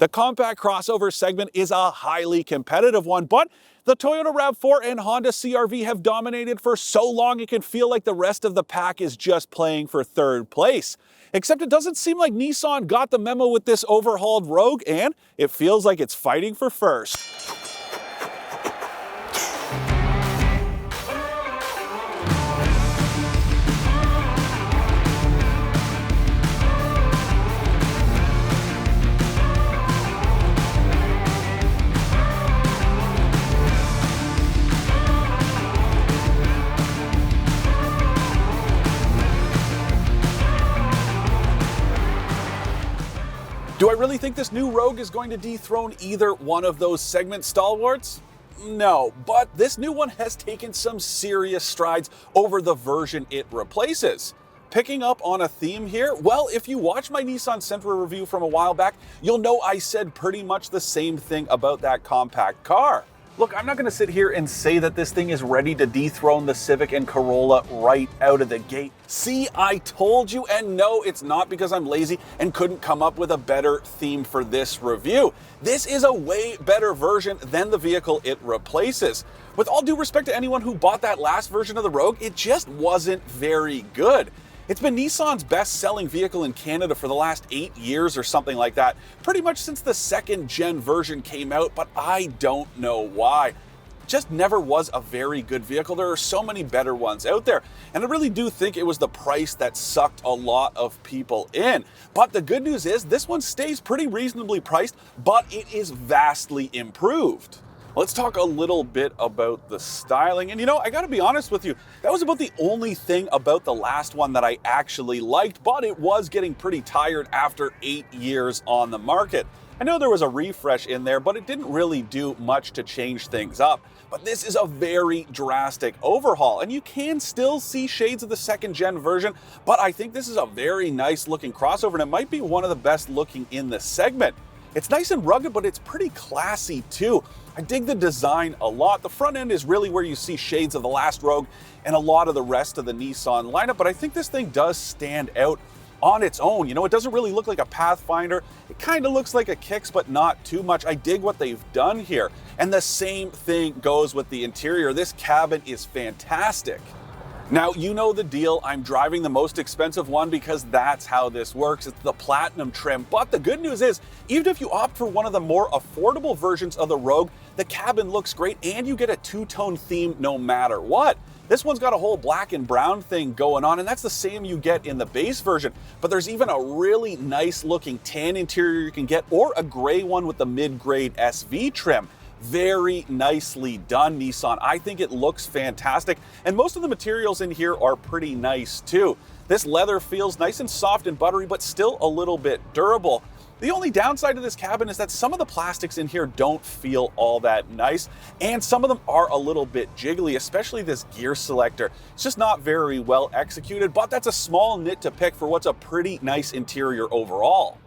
The compact crossover segment is a highly competitive one, but the Toyota RAV4 and Honda CR-V have dominated for so long it can feel like the rest of the pack is just playing for third place. Except it doesn't seem like Nissan got the memo with this overhauled Rogue, and it feels like it's fighting for first. Do I really think this new Rogue is going to dethrone either one of those segment stalwarts? No, but this new one has taken some serious strides over the version it replaces. Picking up on a theme here? Well, if you watch my Nissan Sentra review from a while back, you'll know I said pretty much the same thing about that compact car. Look, I'm not going to sit here and say that this thing is ready to dethrone the Civic and Corolla right out of the gate. See, I told you, and no, it's not because I'm lazy and couldn't come up with a better theme for this review. This is a way better version than the vehicle it replaces. With all due respect to anyone who bought that last version of the Rogue, it just wasn't very good. It's been Nissan's best-selling vehicle in Canada for the last 8 years or something like that, pretty much since the second-gen version came out, but I don't know why. It just never was a very good vehicle. There are so many better ones out there, and I really do think it was the price that sucked a lot of people in. But the good news is this one stays pretty reasonably priced, but it is vastly improved. Let's talk a little bit about the styling. And you know, I gotta be honest with you, that was about the only thing about the last one that I actually liked, but it was getting pretty tired after 8 years on the market. I know there was a refresh in there, but it didn't really do much to change things up. But this is a very drastic overhaul, and you can still see shades of the second-gen version, but I think this is a very nice looking crossover, and it might be one of the best looking in the segment. It's nice and rugged, but it's pretty classy too. I dig the design a lot. The front end is really where you see shades of the last Rogue and a lot of the rest of the Nissan lineup, but I think this thing does stand out on its own. You know, it doesn't really look like a Pathfinder. It kind of looks like a Kicks, but not too much. I dig what they've done here. And the same thing goes with the interior. This cabin is fantastic. Now, you know the deal. I'm driving the most expensive one because that's how this works. It's the Platinum trim. But the good news is, even if you opt for one of the more affordable versions of the Rogue, the cabin looks great and you get a two-tone theme no matter what. This one's got a whole black and brown thing going on, and that's the same you get in the base version. But there's even a really nice looking tan interior you can get, or a gray one with the mid-grade SV trim. Very nicely done, Nissan. I think it looks fantastic, and most of the materials in here are pretty nice too. This leather feels nice and soft and buttery, but still a little bit durable. The only downside to this cabin is that some of the plastics in here don't feel all that nice, and some of them are a little bit jiggly, especially this gear selector. It's just not very well executed, but that's a small nit to pick for what's a pretty nice interior overall.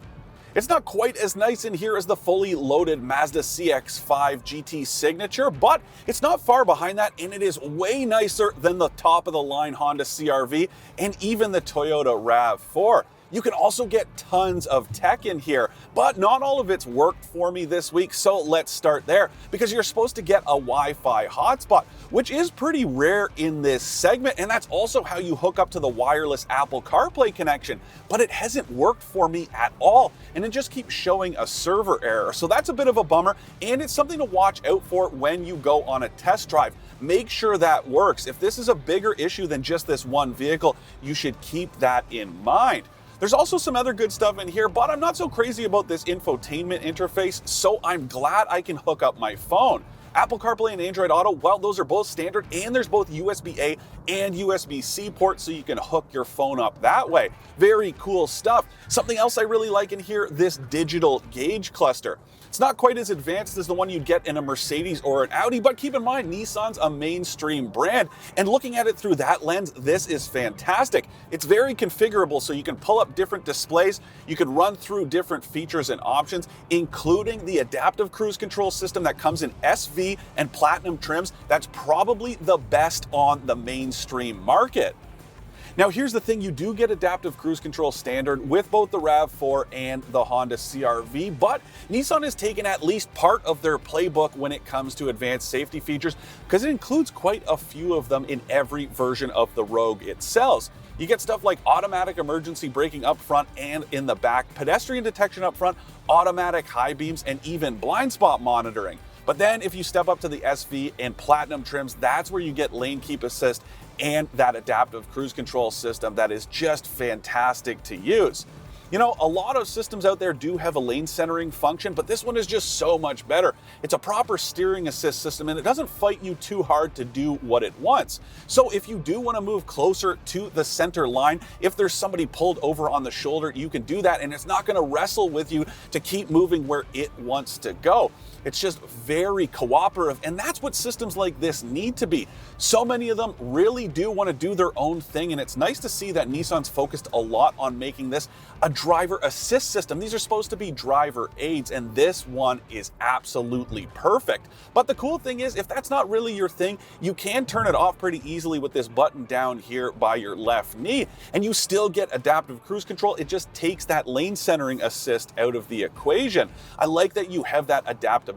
It's not quite as nice in here as the fully loaded Mazda CX-5 GT Signature, but it's not far behind that, and it is way nicer than the top-of-the-line Honda CR-V and even the Toyota RAV4. You can also get tons of tech in here, but not all of it's worked for me this week, so let's start there, because you're supposed to get a Wi-Fi hotspot, which is pretty rare in this segment, and that's also how you hook up to the wireless Apple CarPlay connection, but it hasn't worked for me at all, and it just keeps showing a server error, so that's a bit of a bummer, and it's something to watch out for when you go on a test drive. Make sure that works. If this is a bigger issue than just this one vehicle, you should keep that in mind. There's also some other good stuff in here, but I'm not so crazy about this infotainment interface, so I'm glad I can hook up my phone. Apple CarPlay and Android Auto, well, those are both standard, and there's both USB-A and USB-C ports, so you can hook your phone up that way. Very cool stuff. Something else I really like in here, this digital gauge cluster. It's not quite as advanced as the one you'd get in a Mercedes or an Audi, but keep in mind, Nissan's a mainstream brand, and looking at it through that lens, this is fantastic. It's very configurable, so you can pull up different displays, you can run through different features and options, including the adaptive cruise control system that comes in SV and Platinum trims. That's probably the best on the mainstream market. Now here's the thing, you do get adaptive cruise control standard with both the RAV4 and the Honda CR-V, but Nissan has taken at least part of their playbook when it comes to advanced safety features, because it includes quite a few of them in every version of the Rogue it sells. You get stuff like automatic emergency braking up front and in the back, pedestrian detection up front, automatic high beams, and even blind spot monitoring. But then if you step up to the SV and Platinum trims, that's where you get lane keep assist and that adaptive cruise control system that is just fantastic to use. You know, a lot of systems out there do have a lane centering function, but this one is just so much better. It's a proper steering assist system and it doesn't fight you too hard to do what it wants. So if you do want to move closer to the center line, if there's somebody pulled over on the shoulder, you can do that and it's not going to wrestle with you to keep moving where it wants to go. It's just very cooperative, and that's what systems like this need to be. So many of them really do want to do their own thing, and it's nice to see that Nissan's focused a lot on making this a driver assist system. These are supposed to be driver aids, and this one is absolutely perfect. But the cool thing is, if that's not really your thing, you can turn it off pretty easily with this button down here by your left knee, and you still get adaptive cruise control. It just takes that lane centering assist out of the equation. I like that you have that adaptability.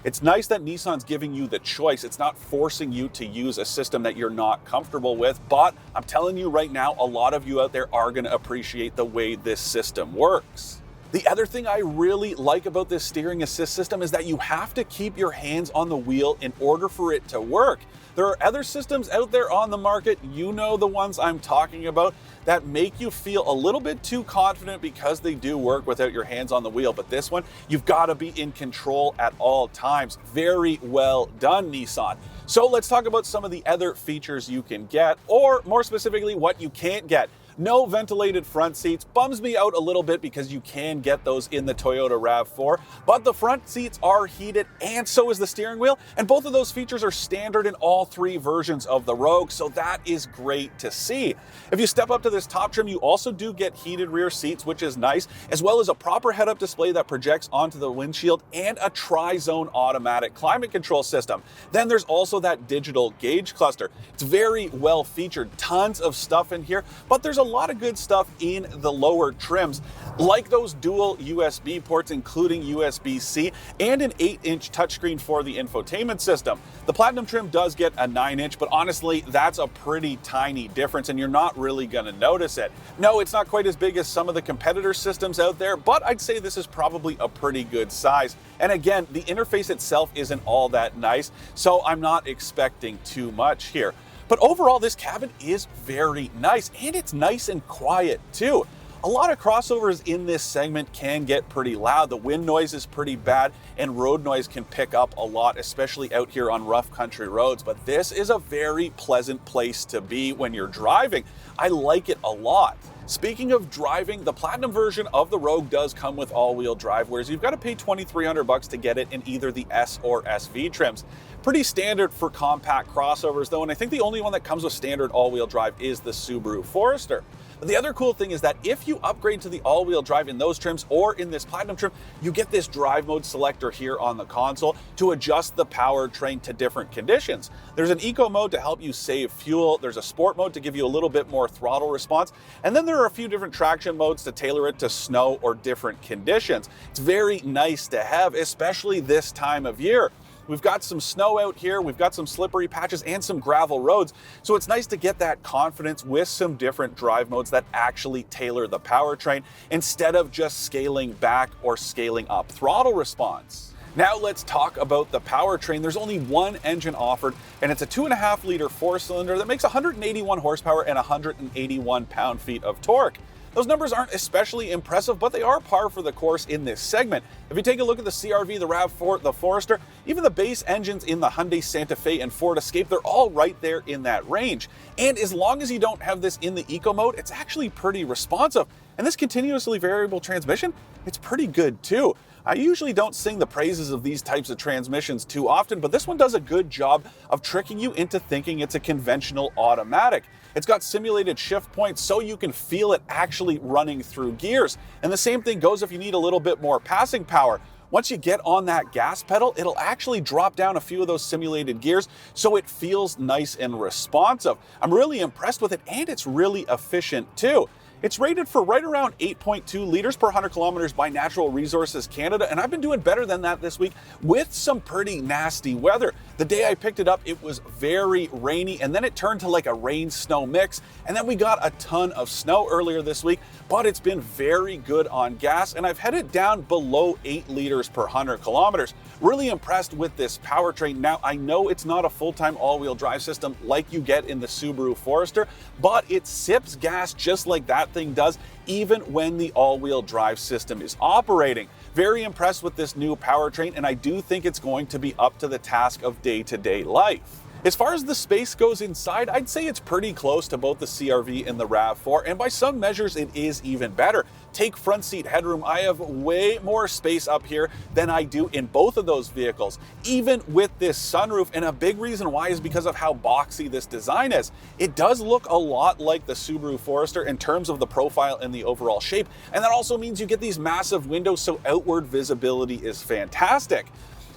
It's nice that Nissan's giving you the choice. It's not forcing you to use a system that you're not comfortable with, but I'm telling you right now, a lot of you out there are going to appreciate the way this system works. The other thing I really like about this steering assist system is that you have to keep your hands on the wheel in order for it to work. There are other systems out there on the market, you know the ones I'm talking about, that make you feel a little bit too confident because they do work without your hands on the wheel. But this one, you've got to be in control at all times. Very well done, Nissan. So let's talk about some of the other features you can get, or more specifically, what you can't get. No ventilated front seats. Bums me out a little bit because you can get those in the Toyota RAV4, but the front seats are heated and so is the steering wheel, and both of those features are standard in all three versions of the Rogue, so that is great to see. If you step up to this top trim, you also do get heated rear seats, which is nice, as well as a proper head-up display that projects onto the windshield and a tri-zone automatic climate control system. Then there's also that digital gauge cluster. It's very well featured, tons of stuff in here, but there's a lot of good stuff in the lower trims, like those dual USB ports, including USB-C, and an 8-inch touchscreen for the infotainment system. The Platinum trim does get a 9-inch, but honestly, that's a pretty tiny difference, and you're not really going to notice it. No, it's not quite as big as some of the competitor systems out there, but I'd say this is probably a pretty good size. And again, the interface itself isn't all that nice, so I'm not expecting too much here. But overall, this cabin is very nice, and it's nice and quiet too. A lot of crossovers in this segment can get pretty loud. The wind noise is pretty bad, and road noise can pick up a lot, especially out here on rough country roads. But this is a very pleasant place to be when you're driving. I like it a lot. Speaking of driving, the Platinum version of the Rogue does come with all-wheel drive, whereas you've got to pay $2,300 to get it in either the S or SV trims. Pretty standard for compact crossovers though, and I think the only one that comes with standard all-wheel drive is the Subaru Forester. But the other cool thing is that if you upgrade to the all-wheel drive in those trims or in this Platinum trim, you get this drive mode selector here on the console to adjust the powertrain to different conditions. There's an eco mode to help you save fuel, there's a sport mode to give you a little bit more throttle response, and then there are a few different traction modes to tailor it to snow or different conditions. It's very nice to have, especially this time of year. We've got some snow out here, we've got some slippery patches and some gravel roads, so it's nice to get that confidence with some different drive modes that actually tailor the powertrain instead of just scaling back or scaling up throttle response. Now let's talk about the powertrain. There's only one engine offered, and it's a 2.5-liter 4-cylinder that makes 181 horsepower and 181 pound-feet of torque. Those numbers aren't especially impressive, but they are par for the course in this segment. If you take a look at the CR-V, the RAV4, the Forester, even the base engines in the Hyundai Santa Fe and Ford Escape, they're all right there in that range. And as long as you don't have this in the eco mode, it's actually pretty responsive. And this continuously variable transmission, it's pretty good too. I usually don't sing the praises of these types of transmissions too often, but this one does a good job of tricking you into thinking it's a conventional automatic. It's got simulated shift points so you can feel it actually running through gears. And the same thing goes if you need a little bit more passing power. Once you get on that gas pedal, it'll actually drop down a few of those simulated gears, so it feels nice and responsive. I'm really impressed with it, and it's really efficient too. It's rated for right around 8.2 liters per 100 kilometers by Natural Resources Canada, and I've been doing better than that this week with some pretty nasty weather. The day I picked it up, it was very rainy, and then it turned to like a rain-snow mix, and then we got a ton of snow earlier this week, but it's been very good on gas, and I've headed down below 8 liters per 100 kilometers. Really impressed with this powertrain. Now, I know it's not a full-time all-wheel drive system like you get in the Subaru Forester, but it sips gas just like that thing does, even when the all-wheel drive system is operating. Very impressed with this new powertrain, and I do think it's going to be up to the task of day-to-day life. As far as the space goes inside, I'd say it's pretty close to both the CR-V and the RAV4, and by some measures it is even better. Take front seat headroom, I have way more space up here than I do in both of those vehicles, even with this sunroof, and a big reason why is because of how boxy this design is. It does look a lot like the Subaru Forester in terms of the profile and the overall shape, and that also means you get these massive windows, so outward visibility is fantastic.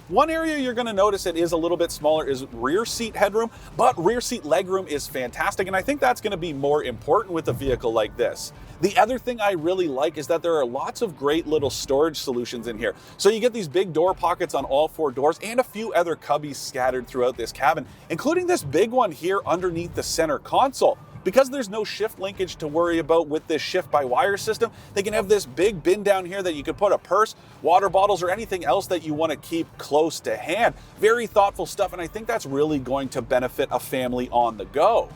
One area you're going to notice it is a little bit smaller is rear seat headroom, but rear seat legroom is fantastic, and I think that's going to be more important with a vehicle like this. The other thing I really like is that there are lots of great little storage solutions in here. So you get these big door pockets on all 4 doors and a few other cubbies scattered throughout this cabin, including this big one here underneath the center console. Because there's no shift linkage to worry about with this shift-by-wire system, they can have this big bin down here that you could put a purse, water bottles, or anything else that you want to keep close to hand. Very thoughtful stuff, and I think that's really going to benefit a family on the go.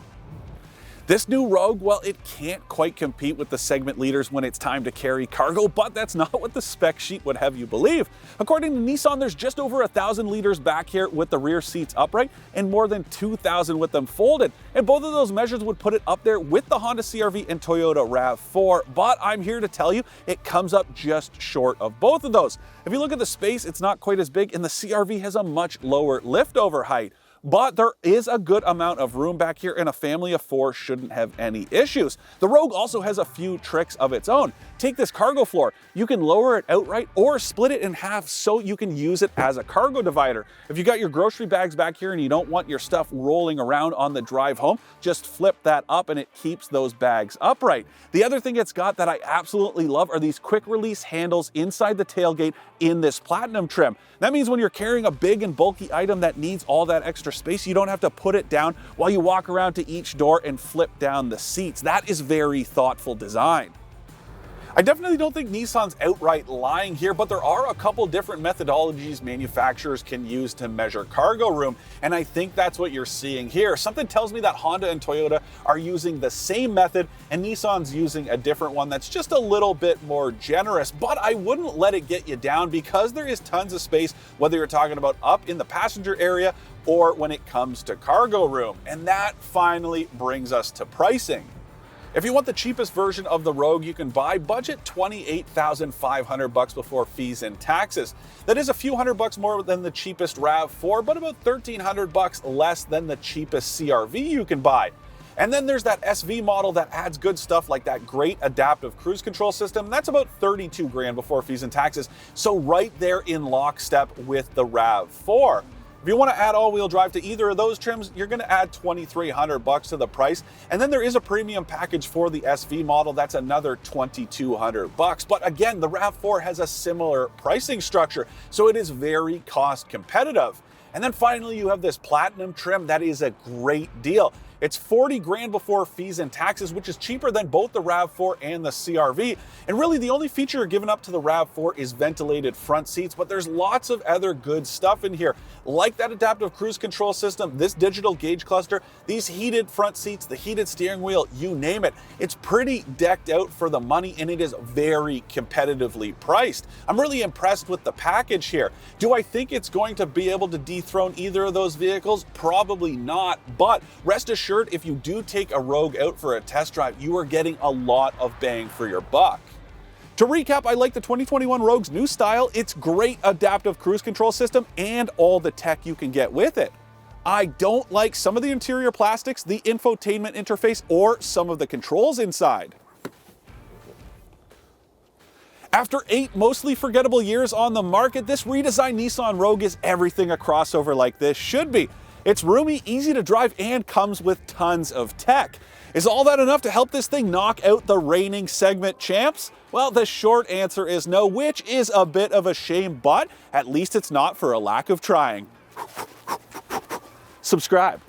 This new Rogue, well, it can't quite compete with the segment leaders when it's time to carry cargo, but that's not what the spec sheet would have you believe. According to Nissan, there's just over 1,000 liters back here with the rear seats upright and more than 2,000 with them folded. And both of those measures would put it up there with the Honda CR-V and Toyota RAV4, but I'm here to tell you it comes up just short of both of those. If you look at the space, it's not quite as big, and the CR-V has a much lower liftover height. But there is a good amount of room back here, and a family of 4 shouldn't have any issues. The Rogue also has a few tricks of its own. Take this cargo floor. You can lower it outright or split it in half so you can use it as a cargo divider. If you got your grocery bags back here and you don't want your stuff rolling around on the drive home, just flip that up and it keeps those bags upright. The other thing it's got that I absolutely love are these quick release handles inside the tailgate in this platinum trim. That means when you're carrying a big and bulky item that needs all that extra space, you don't have to put it down while you walk around to each door and flip down the seats. That is very thoughtful design. I definitely don't think Nissan's outright lying here, but there are a couple different methodologies manufacturers can use to measure cargo room, and I think that's what you're seeing here. Something tells me that Honda and Toyota are using the same method, and Nissan's using a different one that's just a little bit more generous, but I wouldn't let it get you down because there is tons of space, whether you're talking about up in the passenger area or when it comes to cargo room. And that finally brings us to pricing. If you want the cheapest version of the Rogue, you can buy budget $28,500 before fees and taxes. That is a few $100 more than the cheapest RAV4, but about $1,300 less than the cheapest CR-V you can buy. And then there's that SV model that adds good stuff like that great adaptive cruise control system. That's about $32,000 before fees and taxes. So right there in lockstep with the RAV4. If you want to add all-wheel drive to either of those trims, you're going to add $2,300 to the price. And then there is a premium package for the SV model. That's another $2,200. But again, the RAV4 has a similar pricing structure, so it is very cost competitive. And then finally, you have this platinum trim. That is a great deal. It's $40,000 before fees and taxes, which is cheaper than both the RAV4 and the CR-V. And really the only feature given up to the RAV4 is ventilated front seats, but there's lots of other good stuff in here, like that adaptive cruise control system, this digital gauge cluster, these heated front seats, the heated steering wheel, you name it. It's pretty decked out for the money, and it is very competitively priced. I'm really impressed with the package here. Do I think it's going to be able to dethrone either of those vehicles? Probably not, but rest assured, if you do take a Rogue out for a test drive, you are getting a lot of bang for your buck. To recap, I like the 2021 Rogue's new style, its great adaptive cruise control system, and all the tech you can get with it. I don't like some of the interior plastics, the infotainment interface, or some of the controls inside. After 8 mostly forgettable years on the market, this redesigned Nissan Rogue is everything a crossover like this should be. It's roomy, easy to drive, and comes with tons of tech. Is all that enough to help this thing knock out the reigning segment champs? Well, the short answer is no, which is a bit of a shame, but at least it's not for a lack of trying. Subscribe.